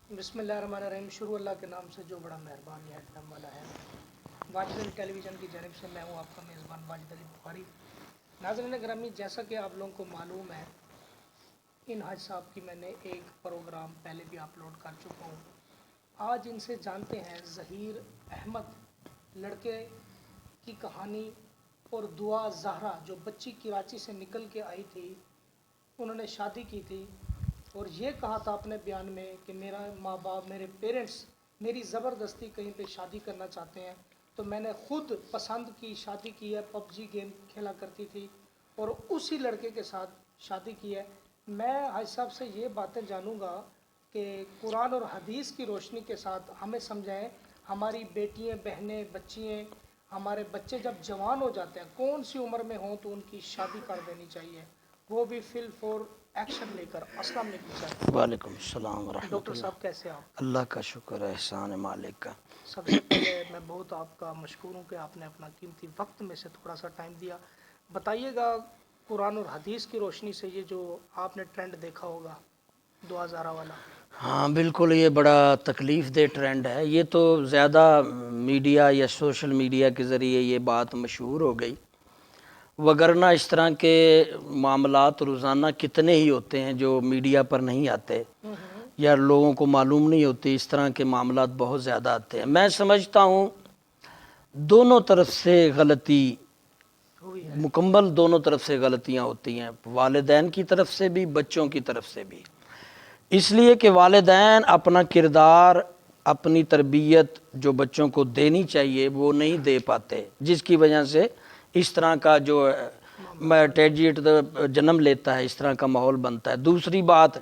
बिस्मिल्लाहिर्रहमानिर्रहीम। शुरू अल्लाह के नाम से जो बड़ा मेहरबान है रहम वाला है। वाजिद अली टेलीविज़न की जानिब से मैं हूँ आपका मेज़बान वाजिद अली बुखारी। नाज़रीन गिरामी, जैसा कि आप लोगों को मालूम है, इन हाज साहब की मैंने एक प्रोग्राम पहले भी अपलोड कर चुका हूँ। आज इनसे जानते हैं ज़हीर अहमद लड़के की कहानी और दुआ ज़हरा जो बच्ची कराची से निकल के आई थी। उन्होंने शादी की थी और ये कहा था अपने बयान में कि मेरा माँ बाप, मेरे पेरेंट्स मेरी ज़बरदस्ती कहीं पे शादी करना चाहते हैं, तो मैंने ख़ुद पसंद की शादी की है। पबजी गेम खेला करती थी और उसी लड़के के साथ शादी की है। मैं हाजी साहब से ये बातें जानूँगा कि कुरान और हदीस की रोशनी के साथ हमें समझाएं, हमारी बेटियाँ, बहनें, बच्चियाँ, हमारे बच्चे जब जवान हो जाते हैं, कौन सी उम्र में हों तो उनकी शादी कर देनी चाहिए, वो भी फिल फॉर एक्शन लेकर। अस्सलाम वालेकुम सर। वालेकुम सलाम व डॉक्टर रहमतुल्लाह। साहब कैसे आप? अल्लाह का शुक्र है, एहसान है मालिक का। सबसे पहले मैं बहुत आपका मशकूर हूँ कि आपने अपना कीमती वक्त में से थोड़ा सा टाइम दिया। बताइएगा कुरान और हदीस की रोशनी से ये जो आपने ट्रेंड देखा होगा दुआ ज़ारा वाला। हाँ बिल्कुल, ये बड़ा तकलीफ़ दे ट्रेंड है। ये तो ज़्यादा मीडिया या सोशल मीडिया के ज़रिए ये बात मशहूर हो गई, वगरना इस तरह के मामलात रोज़ाना कितने ही होते हैं जो मीडिया पर नहीं आते या लोगों को मालूम नहीं होती। इस तरह के मामलात बहुत ज़्यादा आते हैं। मैं समझता हूँ दोनों तरफ से गलती, हुई है। मुकम्मल दोनों तरफ से गलतियाँ होती हैं, वालिदैन की तरफ से भी, बच्चों की तरफ से भी। इसलिए कि वालिदैन अपना किरदार, अपनी तरबियत जो बच्चों को देनी चाहिए वो नहीं दे पाते, जिसकी वजह से इस तरह का जो ट्रेजिडी जन्म लेता है, इस तरह का माहौल बनता है। दूसरी बात,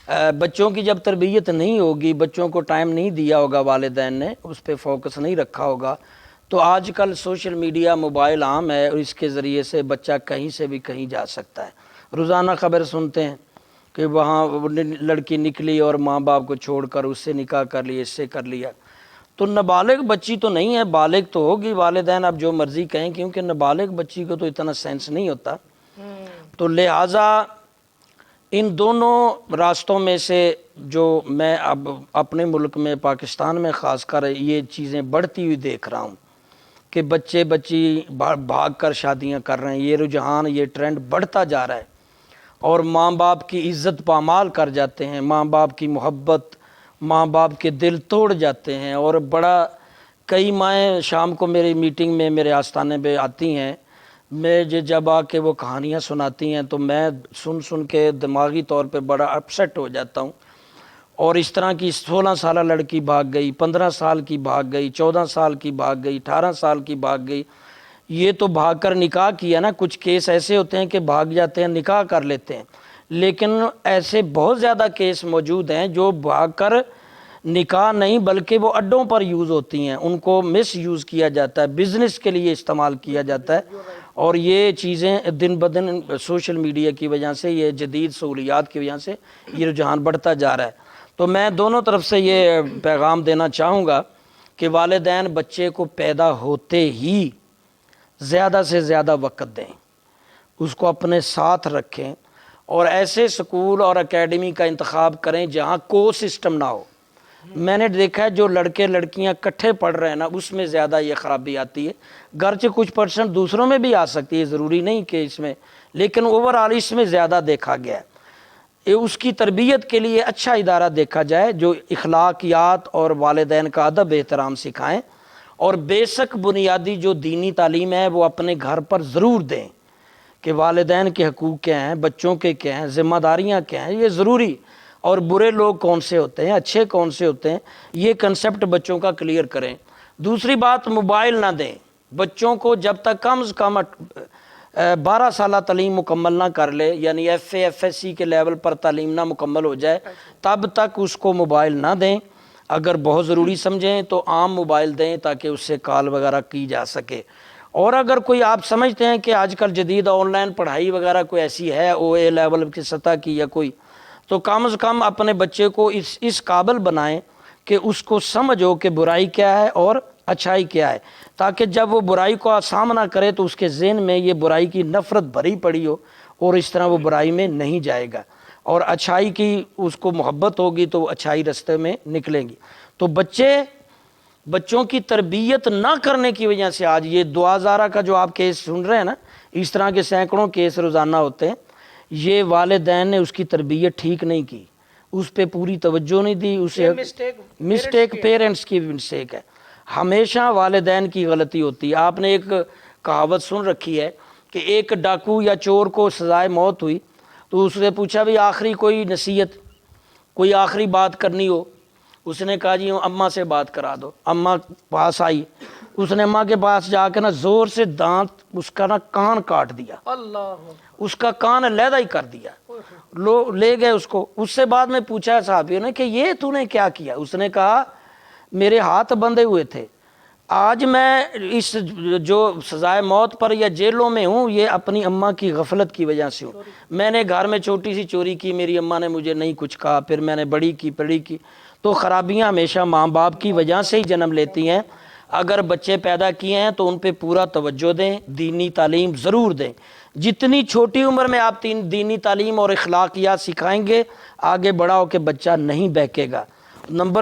बच्चों की जब तरबियत नहीं होगी, बच्चों को टाइम नहीं दिया होगा, वालिदैन ने उस पर फोकस नहीं रखा होगा, तो आजकल सोशल मीडिया, मोबाइल आम है और इसके ज़रिए से बच्चा कहीं से भी कहीं जा सकता है। रोज़ाना ख़बर सुनते हैं कि वहाँ लड़की निकली और माँ बाप को छोड़कर उससे निकाह कर लिया, इससे कर लिया। तो नाबालिग बच्ची तो नहीं है, बालिग तो होगी, वालिदैन अब जो मर्ज़ी कहें, क्योंकि नाबालिग बच्ची को तो इतना सेंस नहीं होता। तो लिहाजा इन दोनों रास्तों में से जो मैं अब अपने मुल्क में, पाकिस्तान में ख़ासकर ये चीज़ें बढ़ती हुई देख रहा हूँ कि बच्चे बच्ची भाग कर शादियाँ कर रहे हैं, ये रुझान, ये ट्रेंड बढ़ता जा रहा है और माँ बाप की इज़्ज़त पामाल कर जाते हैं, माँ बाप की मोहब्बत, माँ बाप के दिल तोड़ जाते हैं। और बड़ा, कई माएँ शाम को मेरी मीटिंग में मेरे आस्थाने पे आती हैं, मैं जब आके वो कहानियाँ सुनाती हैं तो मैं सुन सुन के दिमागी तौर पे बड़ा अपसेट हो जाता हूँ। और इस तरह की 16 साल लड़की भाग गई, 15 साल की भाग गई, 14 साल की भाग गई, 18 साल की भाग गई। ये तो भाग कर निकाह किया ना, कुछ केस ऐसे होते हैं कि भाग जाते हैं, निकाह कर लेते हैं, लेकिन ऐसे बहुत ज़्यादा केस मौजूद हैं जो भाग कर निकाह नहीं बल्कि वो अड्डों पर यूज़ होती हैं, उनको मिस यूज़ किया जाता है, बिज़नेस के लिए इस्तेमाल किया जाता है। और ये चीज़ें दिन ब दिन सोशल मीडिया की वजह से, ये जदीद सहूलियात की वजह से ये रुझान बढ़ता जा रहा है। तो मैं दोनों तरफ से ये पैगाम देना चाहूँगा कि वालिदैन बच्चे को पैदा होते ही ज़्यादा से ज़्यादा वक़्त दें, उसको अपने साथ रखें और ऐसे स्कूल और एकेडमी का इंतखाब करें जहाँ को सिस्टम ना हो। मैंने देखा है जो लड़के लड़कियां इकट्ठे पढ़ रहे हैं ना, उसमें ज़्यादा ये ख़राबी आती है। गर्चे कुछ परसेंट दूसरों में भी आ सकती है, ज़रूरी नहीं कि इसमें, लेकिन ओवरऑल इसमें ज़्यादा देखा गया है। ये उसकी तरबियत के लिए अच्छा इदारा देखा जाए जो इखलाकियात और वालिदैन का अदब एहतराम सिखाएँ और बेशक बुनियादी जो दीनी तालीम है वो अपने घर पर ज़रूर दें कि वालिदैन के हकूक़ क्या हैं, बच्चों के क्या हैं, ज़िम्मेदारियाँ क्या हैं, ये ज़रूरी। और बुरे लोग कौन से होते हैं, अच्छे कौन से होते हैं, ये कंसेप्ट बच्चों का क्लियर करें। दूसरी बात, मोबाइल ना दें बच्चों को जब तक कम से कम 12 साल तालीम मुकम्मल ना कर ले, यानी FA FSC के लेवल पर तालीम ना मुकम्मल हो जाए, तब तक उसको मोबाइल ना दें। अगर बहुत ज़रूरी समझें तो आम मोबाइल दें ताकि उससे कॉल वगैरह की जा सके। और अगर कोई आप समझते हैं कि आजकल जदीद ऑनलाइन पढ़ाई वगैरह कोई ऐसी है OA लेवल की सतह की या कोई, तो कम से कम अपने बच्चे को इस काबिल बनाएं कि उसको समझो कि बुराई क्या है और अच्छाई क्या है, ताकि जब वो बुराई का सामना करे तो उसके ज़हन में ये बुराई की नफ़रत भरी पड़ी हो और इस तरह वो बुराई में नहीं जाएगा। اور اچھائی کی اس کو محبت ہوگی تو اچھائی رستے میں نکلیں گی. تو بچوں کی تربیت نہ کرنے کی وجہ سے آج یہ دعا زارہ کا جو آپ کیس سن رہے ہیں نا، اس طرح کے سینکڑوں کیس روزانہ ہوتے ہیں. یہ والدین نے اس کی تربیت ٹھیک نہیں کی، اس پہ پوری توجہ نہیں دی. اسے مسٹیک پیرنٹس کی مسٹیک ہے. ہمیشہ والدین کی غلطی ہوتی ہے. آپ نے ایک کہاوت سن رکھی ہے کہ ایک ڈاکو یا چور کو سزائے موت ہوئی تو اس سے پوچھا بھی آخری کوئی نصیحت، کوئی آخری بات کرنی ہو. اس نے کہا جی اماں سے بات کرا دو. اماں پاس آئی، اس نے اماں کے پاس جا کے نا زور سے دانت اس کا نا کان کاٹ دیا، اللہ اس کا کان علیحدہ ہی کر دیا. لے گئے اس کو. اس سے بعد میں پوچھا صحابیوں نے کہ یہ تو نے کیا کیا؟ اس نے کہا میرے ہاتھ بندھے ہوئے تھے، آج میں اس جو سزائے موت پر یا جیلوں میں ہوں یہ اپنی اماں کی غفلت کی وجہ سے ہوں. میں نے گھر میں چھوٹی سی چوری کی، میری اماں نے مجھے نہیں کچھ کہا، پھر میں نے بڑی کی. تو خرابیاں ہمیشہ ماں باپ کی وجہ سے ہی جنم لیتی ہیں. اگر بچے پیدا کیے ہیں تو ان پہ پورا توجہ دیں، دینی تعلیم ضرور دیں. جتنی چھوٹی عمر میں آپ دینی تعلیم اور اخلاقیات سکھائیں گے، آگے بڑا ہو کے بچہ نہیں بہکے گا.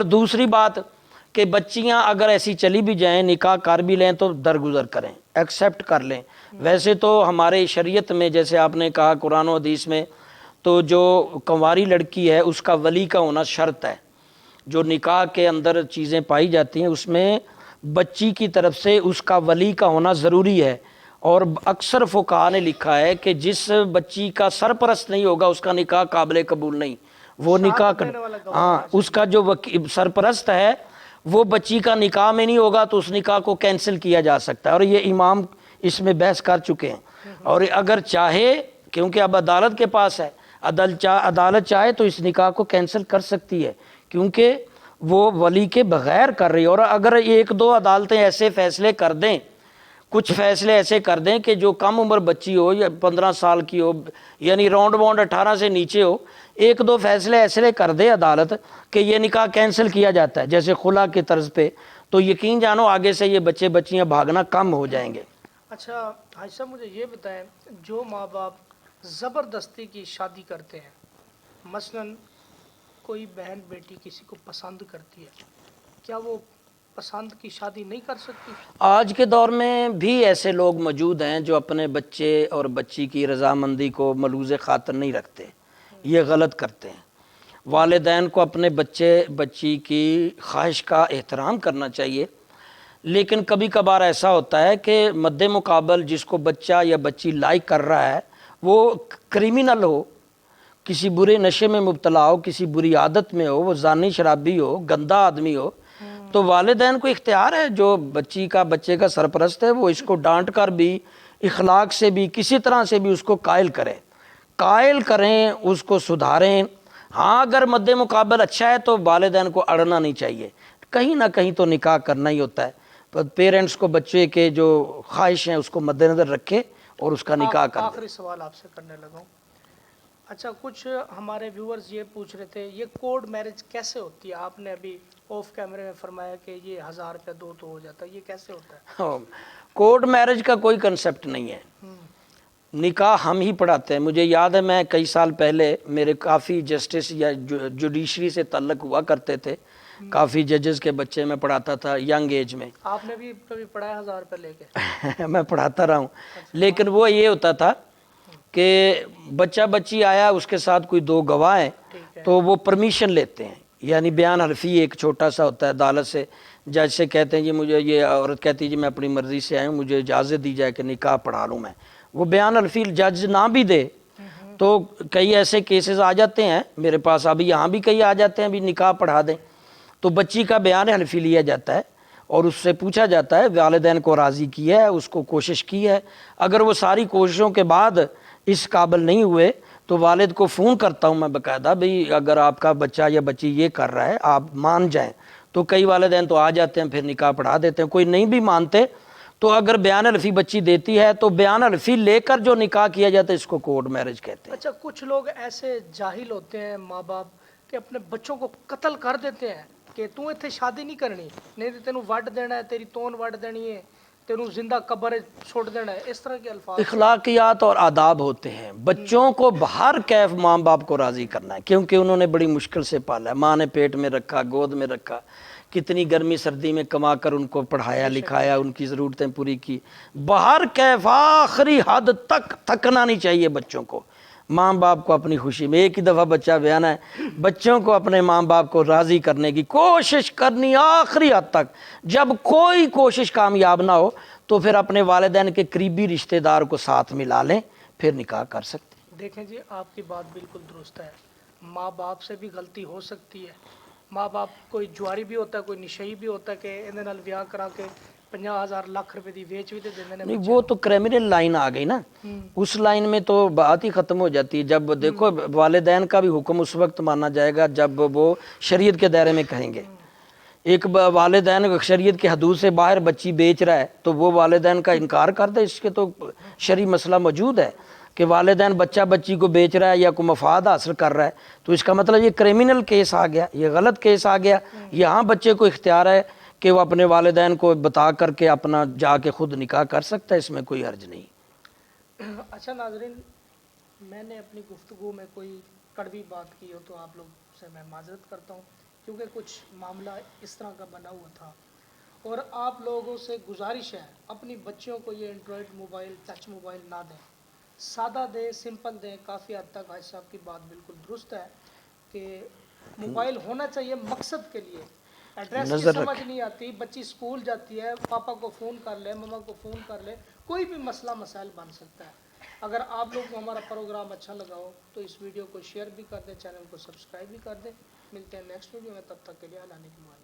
دوسری بات کہ بچیاں اگر ایسی چلی بھی جائیں، نکاح کر بھی لیں تو درگزر کریں، ایکسیپٹ کر لیں. ویسے تو ہمارے شریعت میں جیسے آپ نے کہا قرآن و حدیث میں، تو جو کنواری لڑکی ہے اس کا ولی کا ہونا شرط ہے. جو نکاح کے اندر چیزیں پائی جاتی ہیں اس میں بچی کی طرف سے اس کا ولی کا ہونا ضروری ہے. اور اکثر فقہاء نے لکھا ہے کہ جس بچی کا سرپرست نہیں ہوگا اس کا نکاح قابل قبول نہیں. وہ نکاح اس کا جو سرپرست ہے وہ بچی کا نکاح میں نہیں ہوگا تو اس نکاح کو کینسل کیا جا سکتا ہے. اور یہ امام اس میں بحث کر چکے ہیں. اور اگر چاہے، کیونکہ اب عدالت کے پاس ہے، عدالت چاہے تو اس نکاح کو کینسل کر سکتی ہے کیونکہ وہ ولی کے بغیر کر رہی ہے. اور اگر ایک دو عدالتیں ایسے فیصلے کر دیں، کچھ فیصلے ایسے کر دیں کہ جو کم عمر بچی ہو یا 15 سال کی ہو، یعنی راؤنڈ باؤنڈ 18 سے نیچے ہو، ایک دو فیصلے ایسے کر دے عدالت کہ یہ نکاح کینسل کیا جاتا ہے جیسے خلا کی طرز پہ، تو یقین جانو آگے سے یہ بچے بچیاں بھاگنا کم ہو جائیں گے. اچھا حاج صاحب مجھے یہ بتائیں، جو ماں باپ زبردستی کی شادی کرتے ہیں، مثلاً کوئی بہن بیٹی کسی کو پسند کرتی ہے، کیا وہ پسند کی شادی نہیں کر سکتی؟ آج کے دور میں بھی ایسے لوگ موجود ہیں جو اپنے بچے اور بچی کی رضامندی کو ملوز خاطر نہیں رکھتے. یہ غلط کرتے ہیں. والدین کو اپنے بچی کی خواہش کا احترام کرنا چاہیے، لیکن کبھی کبھار ایسا ہوتا ہے کہ مد مقابل جس کو بچہ یا بچی لائک کر رہا ہے وہ کریمنل ہو، کسی برے نشے میں مبتلا ہو، کسی بری عادت میں ہو، وہ زانی شرابی ہو، گندا آدمی ہو، تو والدین کو اختیار ہے، جو بچے کا سرپرست ہے وہ اس کو ڈانٹ کر بھی، اخلاق سے بھی، کسی طرح سے بھی اس کو قائل کریں، اس کو سدھاریں. ہاں اگر مد مقابل اچھا ہے تو والدین کو اڑنا نہیں چاہیے، کہیں نہ کہیں تو نکاح کرنا ہی ہوتا ہے. پیرنٹس کو بچے کے جو خواہش ہیں اس کو مد نظر رکھے اور اس کا نکاح کر دیں. آخری سوال آپ سے کرنے لگا ہوں. اچھا کچھ ہمارے ویورز یہ پوچھ رہے تھے یہ کورٹ میرج کیسے ہوتی ہے؟ آپ نے ابھی آف کیمرے میں فرمایا کہ یہ 1000 روپے دو تو ہو جاتا ہے، یہ کیسے ہوتا ہے؟ کورٹ میرج کا کوئی کنسپٹ نہیں ہے. نکاح ہم ہی پڑھاتے ہیں. مجھے یاد ہے میں کئی سال پہلے میرے کافی جسٹس یا جوڈیشری سے تعلق ہوا کرتے تھے، کافی ججز کے بچے میں پڑھاتا تھا ینگ ایج میں. آپ نے بھی کبھی پڑھایا 1000 روپے لے کے؟ میں پڑھاتا رہا ہوں. لیکن وہ یہ ہوتا تھا کہ بچہ بچی آیا، اس کے ساتھ کوئی دو گواہ ہیں تو وہ پرمیشن لیتے ہیں، یعنی بیان حلفی ایک چھوٹا سا ہوتا ہے عدالت سے. جج سے کہتے ہیں جی مجھے، یہ عورت کہتی ہے جی میں اپنی مرضی سے آئی ہوں، مجھے اجازت دی جائے کہ نکاح پڑھا لوں میں. وہ بیان حلفی جج نہ بھی دے تو کئی ایسے کیسز آ جاتے ہیں میرے پاس، ابھی یہاں بھی کئی آ جاتے ہیں بھی نکاح پڑھا دیں، تو بچی کا بیان حلفی لیا جاتا ہے اور اس سے پوچھا جاتا ہے والدین کو راضی کیا ہے، اس کو کوشش کی ہے. اگر وہ ساری کوششوں کے بعد اس قابل نہیں ہوئے تو والد کو فون کرتا ہوں میں باقاعدہ، بھئی اگر آپ کا بچہ یا بچی یہ کر رہا ہے آپ مان جائیں. تو کئی والدین تو آ جاتے ہیں پھر نکاح پڑھا دیتے ہیں. کوئی نہیں بھی مانتے تو اگر بیان حلفی بچی دیتی ہے تو بیان حلفی لے کر جو نکاح کیا جاتا ہے اس کو کورٹ میرج کہتے ہیں. اچھا کچھ لوگ ایسے جاہل ہوتے ہیں ماں باپ کہ اپنے بچوں کو قتل کر دیتے ہیں کہ تو اتنے شادی نہیں کرنی، نہیں تو تینوں وڈ دینا ہے، تیری تون وڈ دینی ہے، तेनू जिंदा कब्र छोड़ देना है, इस तरह के अल्फाज। इखलाकियात और आदाब होते हैं। बच्चों को हर कैफ माँ बाप को राज़ी करना है, क्योंकि उन्होंने बड़ी मुश्किल से पाला है। माँ ने पेट में रखा, गोद में रखा, कितनी गर्मी सर्दी में कमा कर उनको पढ़ाया लिखाया, उनकी ज़रूरतें पूरी की। बाहर कैफ आखिरी हद तक थकना नहीं चाहिए बच्चों को। माँ बाप को अपनी खुशी में, एक ही दफ़ा बच्चा बयान है, बच्चों को अपने माँ बाप को राज़ी करने की कोशिश करनी आखिरी हद तक। जब कोई कोशिश कामयाब ना हो तो फिर अपने वालिदैन के करीबी रिश्तेदार को साथ मिला लें, फिर निकाह कर सकते हैं। देखें जी, आपकी बात बिल्कुल दुरुस्त है। माँ बाप से भी गलती हो सकती है। माँ बाप कोई जुआरी भी होता है, कोई निशई भी होता है कि इहदे नाल विआह करा के 50,000 लाख रुपए की वेच भी तो देंदे ने नहीं, बच्चे वो नूं। तो क्रिमिनल लाइन आ गई ना, उस लाइन में तो बात ही ख़त्म हो जाती है। जब देखो वालिदैन का भी हुक्म उस वक्त माना जाएगा जब वो शरीयत के दायरे में कहेंगे। एक वालिदैन शरीयत के हदूद से बाहर बच्ची बेच रहा है तो वो वालिदैन का इनकार कर दे, इसके तो शरई मसला मौजूद है कि वालिदैन बच्चा बच्ची को बेच रहा है या कोई मफाद हासिल कर रहा है, तो इसका मतलब ये क्रिमिनल केस आ गया, ये गलत केस आ गया। यहाँ बच्चे को इख्तियार है कि वो अपने वालिदैन को बता करके अपना जाके खुद निकाह कर सकता है, इसमें कोई हर्ज नहीं। अच्छा नाजरीन, मैंने अपनी गुफ्तगू में कोई कड़वी बात की हो तो आप लोग से मैं माजरत करता हूँ, क्योंकि कुछ मामला इस तरह का बना हुआ था। और आप लोगों से गुजारिश है, अपनी बच्चियों को ये एंड्रॉयड मोबाइल, टच मोबाइल ना दें, सादा दें, सिंपल दें। काफ़ी हद तक हाजी साहब की बात बिल्कुल दुरुस्त है कि मोबाइल होना चाहिए मकसद के लिए। एड्रेस की नज़र समझ रखें। नहीं आती, बच्ची स्कूल जाती है, पापा को फ़ोन कर ले, मम्मा को फ़ोन कर ले, कोई भी मसला मसाइल बन सकता है। अगर आप लोग को हमारा प्रोग्राम अच्छा लगा हो तो इस वीडियो को शेयर भी कर दें, चैनल को सब्सक्राइब भी कर दें। मिलते हैं नेक्स्ट वीडियो में, तब तक के लिए अल्लाह ने की मान।